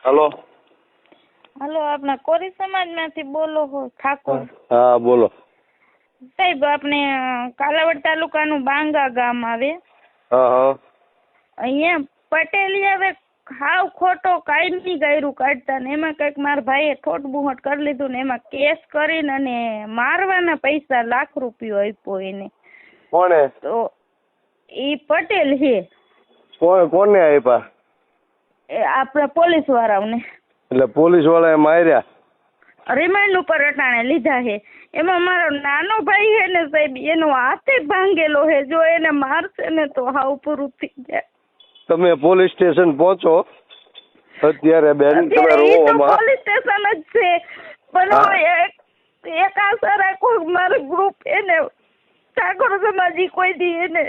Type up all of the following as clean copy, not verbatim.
Hello. Hello, આપના કોરી સમાજમાંથી બોલો છો ઠાકોર? હા બોલો. સાહેબ, આપણે કાલાવડ તાલુકાનું બાંગા ગામ આવે. હા હા. અહીંયા પટેલી હવે હાવ ખોટો કાયમી ગાયરું કાઢતા ને એમાં કંઈક મારા ભાઈએ ઠોટ બુહટ કરી લીધું ને એમાં કેસ કરીને અને મારવાના પૈસા ₹1,00,000 આપ્યો એને. કોણે? તો એ પટેલ છે. કોને આપ્યા? એ આપણા પોલીસ વાળાઓને. એટલે પોલીસ વાળાએ માર્યા? રિમાન્ડ ઉપર અટાણે લીધા છે. એમાં મારો નાનો ભાઈ છે ને સાહેબ, એનો હાથે ભાંગેલો છે. જો એને મારશે ને તો હાવ પૂરું થઈ જાય. તમે પોલીસ સ્ટેશન પહોંચો અત્યારે બેન. તમે રોવામાં પોલીસ સ્ટેશન જ છે પણ હવે એક આશા રાખો, મારું ગ્રુપ એને ઠાકોર સમાજી કોઈ દી એને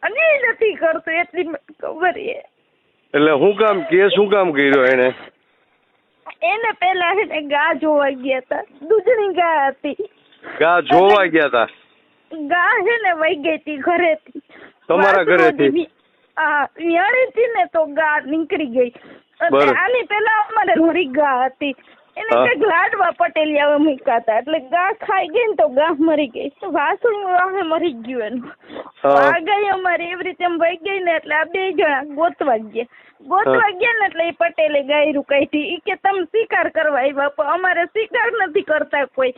અન્યાય નથી કરતો એટલી મને ખબર છે. એટલે શું કામ શું કામ કર્યો એને પેલા એને ગા જોવા ગયા હતા. દૂધની ગા હતી. ગા જોવા ગયા હતા? ગા છે ને વહી ગઈ હતી ઘરેથી. તમારા ઘરેથી? હા, વિયાણી હતી ને તો ગા નીકળી ગઈ. આની પેલા અમારે ઘરી ગા હતી. એને કઈક લાડવા પટેલિયા મૂક્યા હતા એટલે ગા ખાઈ ગઈ ને તો ગા મરી ગઈ. વાસણ વાહે મરી ગયું એનું. આ ગઈ અમારી એવી રીતે વહી ગઈ ને એટલે આ 2 જણા ગોતવા ગયા ને એટલે એ પટેલે ગાયરું કાઢી. ઈ કે તમે શિકાર કરવા આવ્યા પણ અમારે શિકાર નથી કરતા કોઈ,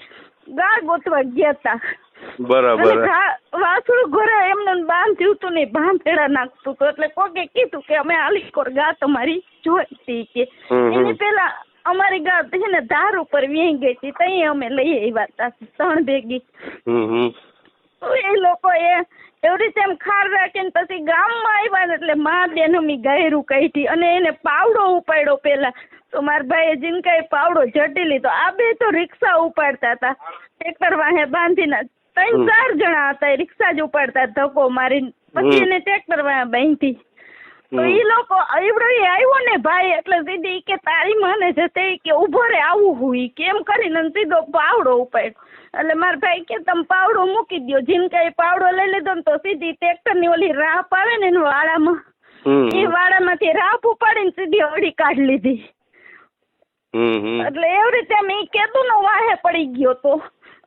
ગા ગોતવા ગયા તા. બરાબર. વાસણું ઘરે એમને બાંધ્યું હતું ને ભાંભેડા નાખતું હતું એટલે કોકે કીધું કે અમે આલીકોર ગા તમારી જોઈતી કે. એની પેલા અમારી ગા છે ને ધાર ઉપર વ્યાઈ ગઈ હતી, તઈ અમે લઈ આવ્યા હતા 3 ભેગી. તો એ લોકો એવી રીતે એમ ખાર રાખીને પછી ગામમાં આવ્યા ને એટલે મા બેન અમી ગાયરું કાઢી અને એને પાવડો ઉપાડ્યો પેલા. તો મારા ભાઈએ જીનકાએ પાવડો ઝટી લીધો. આ 2 તો રિક્ષા ઉપાડતા હતા, ટ્રેક્ટર વાહે બાંધીને. 3-4 જણા હતા, રિક્ષા જ ઉપાડતા ધક્કો મારીને. પછી એને ટ્રેક્ટર વાહે બાંધી. તો એ લોકો એવડો આવ્યો ને ભાઈ એટલે સીધી કે તારી મને જતે કે ઉભો રે આવું હોય કેમ કરીને સીધો પાવડો ઉપાડ્યો. એટલે મારા ભાઈ કે તમે પાવડો મૂકી દો. જીનકાએ પાવડો લઈ લીધો ને તો સીધી ટ્રેક્ટર ની ઓલી રાપ આવે ને વાડામાં, એ વાડામાંથી રાપ ઉપાડીને સીધી અડી કાઢી લીધી. એટલે એવી રીતે મેં કેતું ને વાહે પડી ગયો તો.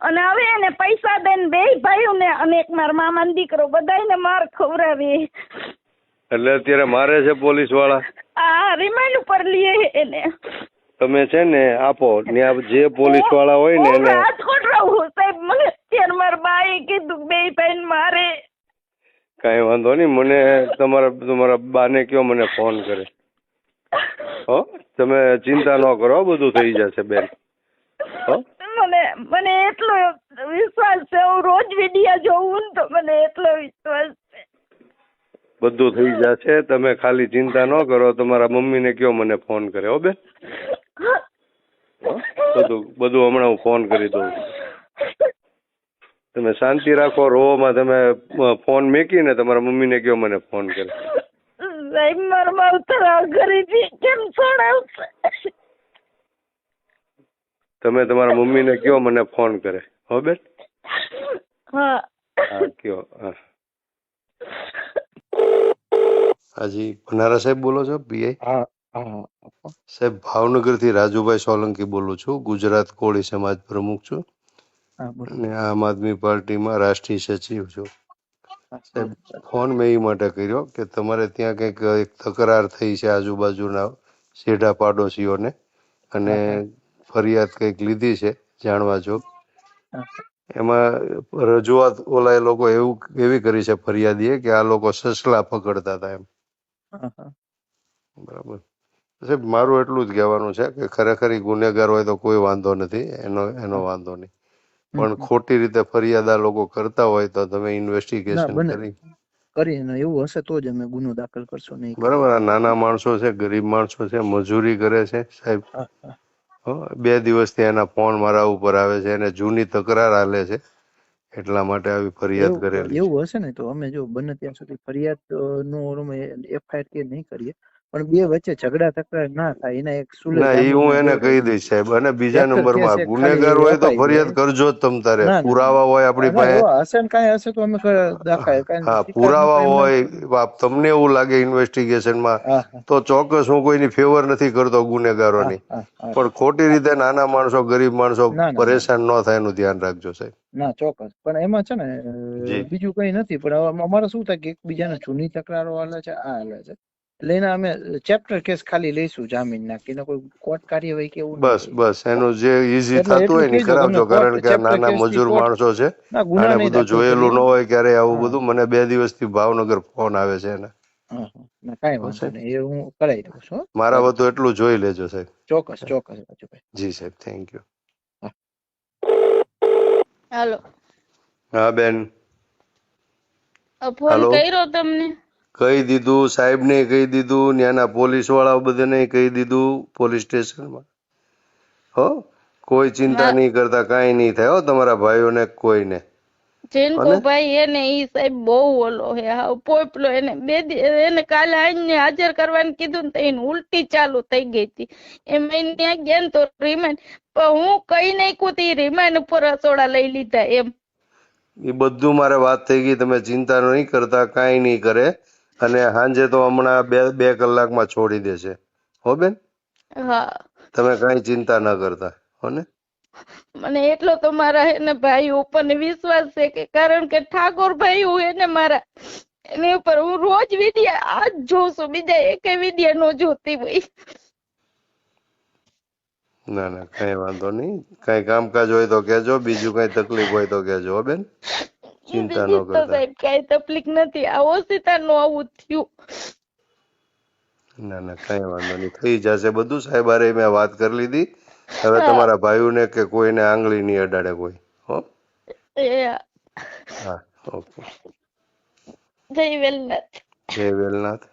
અને હવે એને પૈસા દઈને 2 ભાઈઓને અને એક મારા મામાનો દીકરો બધાને માર ખવડાવે. એટલે અત્યારે મારે છે પોલીસ વાળા? હા, રિમાન્ડ ઉપર લઈએ એને. તમે છે ને આપો જે પોલીસ વાળા હોય ને એને. રાજકોટ રહું સાહેબ, મને અત્યારે મારા બાએ કીધું 2 ભાઈ મારે. કઈ વાંધો નહીં, મને તમારા બાને કયો મને ફોન કરે. હો, તમે ચિંતા ન કરો, બધું થઈ જશે બેન. હો, મને એટલો વિશ્વાસ છે. હું રોજ વિડિયો જોઉં ને તો મને એટલો વિશ્વાસ છે. બધું થઈ જશે, તમે ખાલી ચિંતા ન કરો. તમારા મમ્મીને કયો મને ફોન કરે. હો બેન, બધું હમણાં હું ફોન કરી દઉં. તમે શાંતિ રાખો, રોવામાં તમે ફોન મેકીને તમારા મમ્મીને કયો મને ફોન કરે. સાહેબ, મારા માવતર ઘરેથી કેમ છોડાવશે? તમે તમારા મમ્મીને કયો મને ફોન કરે. હો બેન? હા કયો. હા, હાજી ભનારા સાહેબ બોલો છો? પીઆઈ? હા સાહેબ, ભાવનગર થી રાજુભાઈ સોલંકી બોલું છું. ગુજરાત કોળી સમાજ પ્રમુખ છું અને આમ આદમી પાર્ટીમાં રાષ્ટ્રીય સચિવ છું. સાહેબ, ફોન મેં એ માટે કર્યો કે તમારે ત્યાં કંઈક એક તકરાર થઈ છે આજુબાજુના શેઢા પાડોશીઓને અને ફરિયાદ કંઈક લીધી છે જાણવા જોગ. એમાં રજૂઆત ઓલા એ લોકો એવી કરી છે ફરિયાદીએ કે આ લોકો સસલા પકડતા હતા એમ. બરાબર સાહેબ, મારું એટલું જ કહેવાનું છે કે ખરેખર ગુનેગાર હોય તો કોઈ વાંધો નથી, એનો વાંધો નહીં, પણ ખોટી રીતે ફરિયાદ આ લોકો કરતા હોય તો તમે ઇન્વેસ્ટિગેશન કરીને એવું હશે તો જ અમે ગુનો દાખલ કરશો. નહીં બરાબર. આ નાના માણસો છે, ગરીબ માણસો છે, મજૂરી કરે છે સાહેબ. 2 દિવસથી એના ફોન મારા ઉપર આવે છે, એને જૂની તકરાર હાલે છે, એટલા માટે આવી ફરિયાદ કરેલી. એવું હશે ને તો અમે જો બને ત્યાં સુધી ફરિયાદ નો એફઆઈઆર કે નહીં કરીએ, પણ બે વચ્ચે ઝઘડા તકરાર ના થાય એના એક સુલે ના, એ હું એને કહી દઈશ સાહેબ. અને બીજા કેસ નંબરમાં એક ખાલી ગુનેગાર એવી હોય તો અપાઈ દે. ફરિયાદ કરજો જ તમ તારે. ના ના પુરાવા હોય આપણી ના પાસે. એવા હશે ને કાંઈ હશે તો અમે દાખલ કાંઈ હા, સ્વીકાર ન પુરાવા એમને હોય, તમને એવું લાગે ઇન્વેસ્ટિગેશનમાં હા હા તો ચોક્કસ હું કોઈની ફેવર નથી કરતો હા ગુનેગારોની, હા હા પણ ખોટી રીતે નાના માણસો, ગરીબ માણસો ના ના ના પરેશાન ન થાય એનું ધ્યાન રાખજો સાહેબ. ના ચોક્કસ. પણ એમાં છે ને જી. બીજું કઈ નથી. પણ હવે અમારે શું થાય કે એકબીજાને જૂની તકરારો હાલે છે, આ હાલે છે, એટલે એના અમે ચેપ્ટર કેસ ખાલી લઈશું જામીન નાખીને, કોઈ કોર્ટ કાર્યવાહી કે એવું નહીં બસ કરીએ. બસ એનું જે ઈઝી એટલે થતું એટલું હોય ને ઈ કહેજો તમને કરાવજો, કોર્ટ કારણ કે આ ચેપ્ટર નાના કેસ થી મજૂર કોર્ટ માણસો છે, ના ગુના આને નહીં બધું દાખલ જોયેલું કરીએ. ન હોય ક્યારે આવું હા બધું. મને 2 દિવસથી ભાવનગર ફોન આવે છે એને. હા હા ના કાંઈ હો વાંધો સાહેબ, નહીં, એ હું કરાવી દઉં છું. મારા વતું એટલું જોઈ લેજો સાહેબ. ચોક્કસ ચોક્કસ રાજુભાઈ. જી સાહેબ, થેન્ક યુ. હા હાલો, હા બેન, ફોન હાલો. કર્યો તમને? કહી દીધું સાહેબ ને, કહી દીધું ત્યાંના પોલીસ વાળાઓ બધાને કહી દીધું, પોલીસ સ્ટેશનમાં. હો, કોઈ ચિંતા નહીં કરતા, કાંઈ નહીં થાય હો તમારા ભાઈઓને કોઈને. જેનકો ભાઈ એને ઈ સાહેબ બહુ ઓલો હે, હાવ પોપલો. એને એને કાલે આઈને હાજર કરવાનું કીધું ને તો એને ઉલટી ચાલુ થઈ ગઈ હતી. એમ ત્યાં ગયા ને તો રિમાન્ડ, પણ હું કઈ નાખ્યું તી રિમાન્ડ ઉપર રસોડા લઈ લીધા એમ. એ બધું મારે વાત થઈ ગઈ, તમે ચિંતા નહીં કરતા, કાંઈ નહીં કરે. અને સાંજે તો હમણાં 2 કલાકમાં છોડી દેશે હો બેન. હા, તમે કાંઈ ચિંતા ન કરતા હો ને. મને એટલો તો મારા એને ભાઈ ઉપર વિશ્વાસ છે કે, કારણ કે ઠાકોર ભાઈ હું એને મારા એની ઉપર હું રોજ વિડિયા આજ જોઉં છું, બીજા એકે વિડિયા નો જોતી હોય. ના ના, કાંઈ વાંધો નહીં. કાંઈ કામકાજ હોય તો કહેજો, બીજું કાંઈ તકલીફ હોય તો કહેજો હો બેન. ચિંતા ન બીજી તો કરતા. સાહેબ કઈ તકલીફ નથી, આ ઓશિતા નું આવું થયું. ના ના, કાંઈ વાંધો નહીં, થઈ જશે બધું. સાહેબ હારે મેં વાત કરી લીધી. હવે તમારા ભાઈઓને કે કોઈને આંગળી નહીં અડાડે કોઈ હો. હા, ઓકે. જય વેલનાથ. જય વેલનાથ.